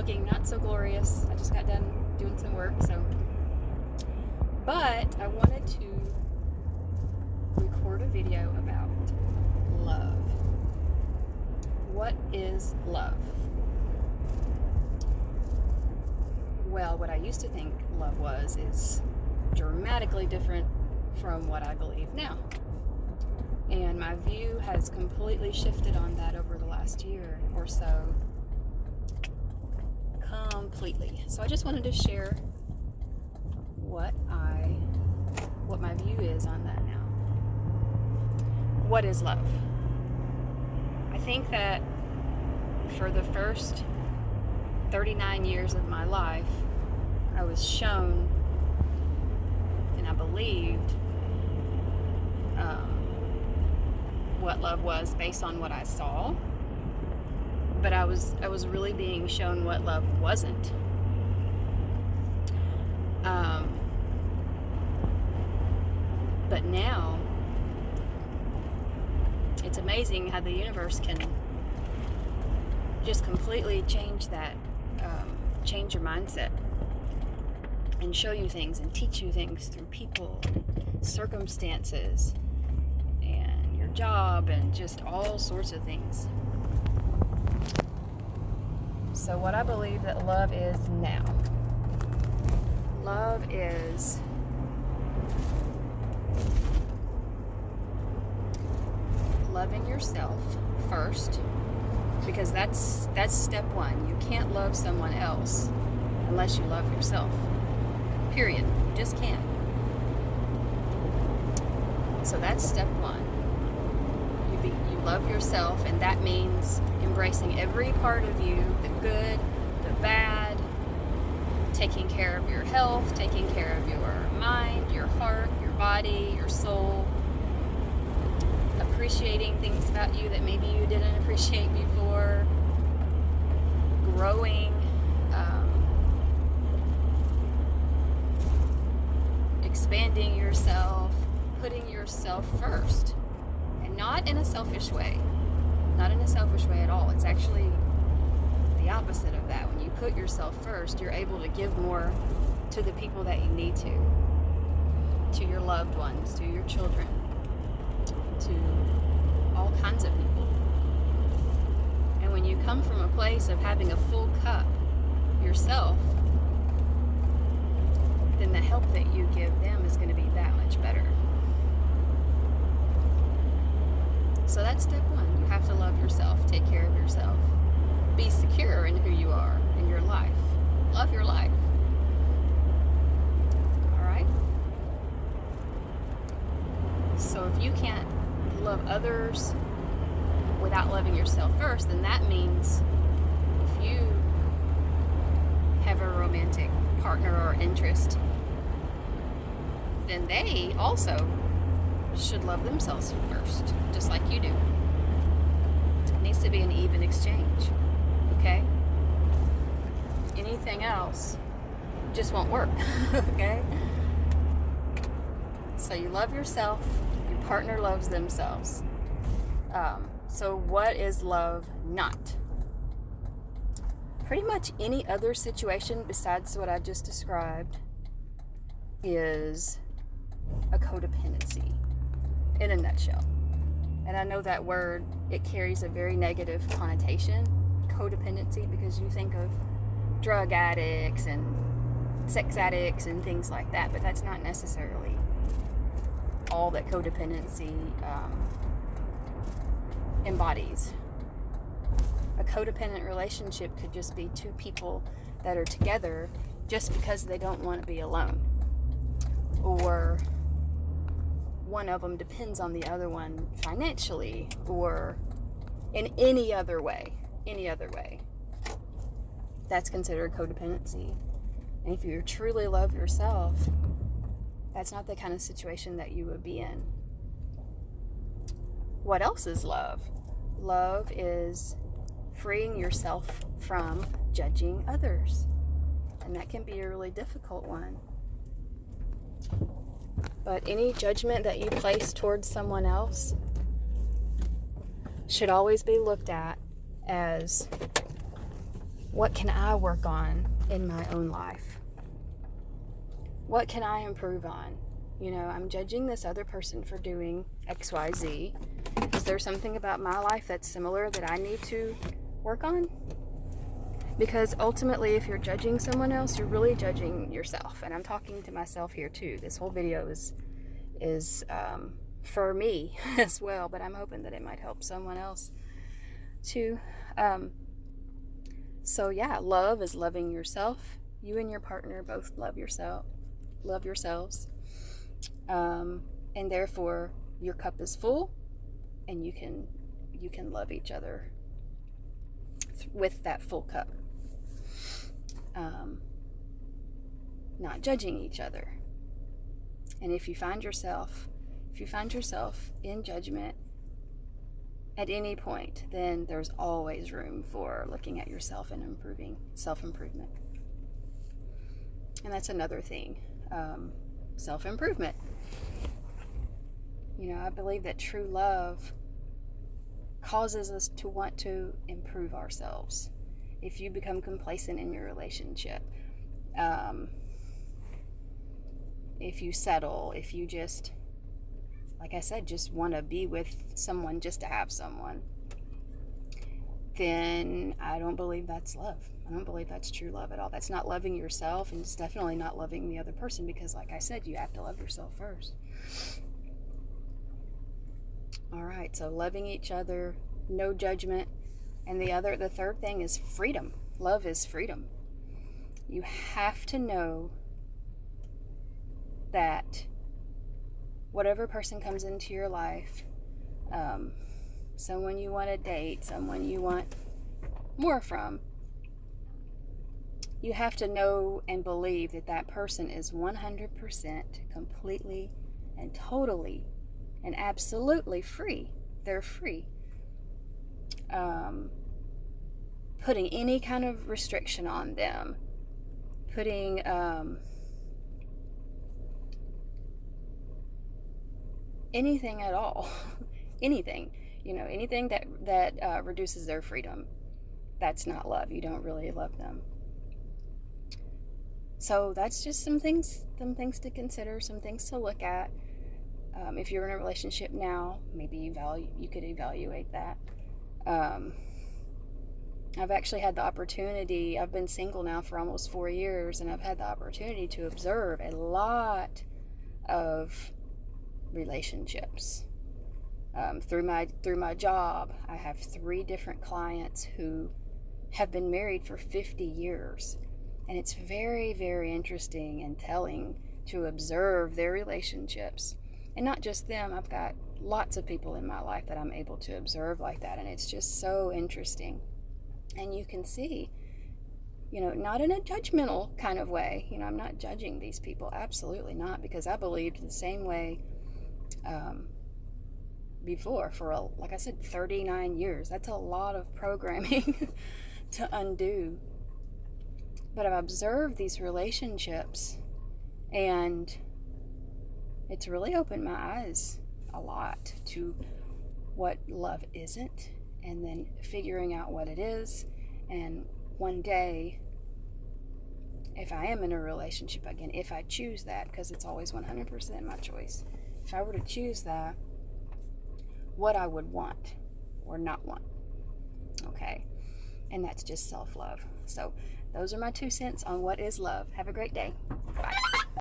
looking not so glorious. I just got done doing some work, so. But I wanted to record a video about love. What is love? Well, what I used to think love was is dramatically different from what I believe now. And my view has completely shifted on that over the last year or so. Completely. So I just wanted to share what my view is on that now. What is love? I think that for the first 39 years of my life, I was shown and I believed what love was based on what I saw, but I was really being shown what love wasn't. But now it's amazing how the universe can just completely change that, change your mindset and show you things and teach you things through people, circumstances, and your job, and just all sorts of things. So what I believe that love is now, love is loving yourself first, because that's step one. You can't love someone else unless you love yourself. Period. You just can't. So that's step one. You love yourself, and that means embracing every part of you, the good, the bad, taking care of your health, taking care of your mind, your heart, your body, your soul, appreciating things about you that maybe you didn't appreciate before, growing, expanding yourself, putting yourself first, and not in a selfish way. Not in a selfish way at all. It's actually the opposite of that. When you put yourself first, you're able to give more to the people that you need to your loved ones, to your children, to all kinds of people. And when you come from a place of having a full cup yourself, then the help that you give them is going to be that much better. So that's step one. You have to love yourself, take care of yourself, be secure in who you are, in your life. Love your life. All right? So if you can't love others without loving yourself first, then that means if you have a romantic partner or interest, then they also should love themselves first, just like you do. It needs to be an even exchange, okay? Anything else just won't work, okay? So you love yourself, your partner loves themselves. So what is love not? Pretty much any other situation besides what I just described is a codependency in a nutshell. And I know that word, it carries a very negative connotation, codependency, because you think of drug addicts and sex addicts and things like that, but that's not necessarily all that codependency embodies. A codependent relationship could just be two people that are together just because they don't want to be alone, or one of them depends on the other one financially, or in any other way. That's considered codependency. And if you truly love yourself, that's not the kind of situation that you would be in. What else is love? Love is freeing yourself from judging others. And that can be a really difficult one. But any judgment that you place towards someone else should always be looked at as What can I work on in my own life? What can I improve on? You know, I'm judging this other person for doing XYZ. Is there something about my life that's similar that I need to work on? Because ultimately, if you're judging someone else, you're really judging yourself. And I'm talking to myself here too. This whole video is for me as well, but I'm hoping that it might help someone else too. So yeah, love is loving yourself. You and your partner both love yourselves. And therefore your cup is full, and you can love each other with that full cup. Not judging each other. And if you find yourself in judgment at any point, then there's always room for looking at yourself and self-improvement. And that's another thing, self-improvement. You know, I believe that true love causes us to want to improve ourselves. If you become complacent in your relationship, if you settle, if you just, like I said, just want to be with someone just to have someone, then I don't believe that's love. I don't believe that's true love at all. That's not loving yourself, and it's definitely not loving the other person, because like I said, you have to love yourself first. All right, so loving each other, no judgment. And the third thing is freedom. Love is freedom. You have to know that whatever person comes into your life, someone you want to date, someone you want more from, you have to know and believe that that person is 100% completely and totally and absolutely free. They're free. Putting any kind of restriction on them, putting anything at all, anything, anything that reduces their freedom, that's not love. You don't really love them. So that's just some things to consider, some things to look at. If you're in a relationship now, maybe you could evaluate that. I've actually had the opportunity, I've been single now for almost 4 years, and I've had the opportunity to observe a lot of relationships. Through my job, I have 3 different clients who have been married for 50 years. And it's very, very interesting and telling to observe their relationships. And not just them, I've got lots of people in my life that I'm able to observe like that, and it's just so interesting. And you can see, not in a judgmental kind of way. I'm not judging these people, absolutely not, because I believed the same way before for, like I said, 39 years. That's a lot of programming to undo. But I've observed these relationships, and it's really opened my eyes a lot to what love isn't, and then figuring out what it is. And one day, if I am in a relationship again, if I choose that, because it's always 100% my choice, if I were to choose that, what I would want or not want. Okay? And that's just self-love. So those are my 2 cents on what is love. Have a great day. Bye.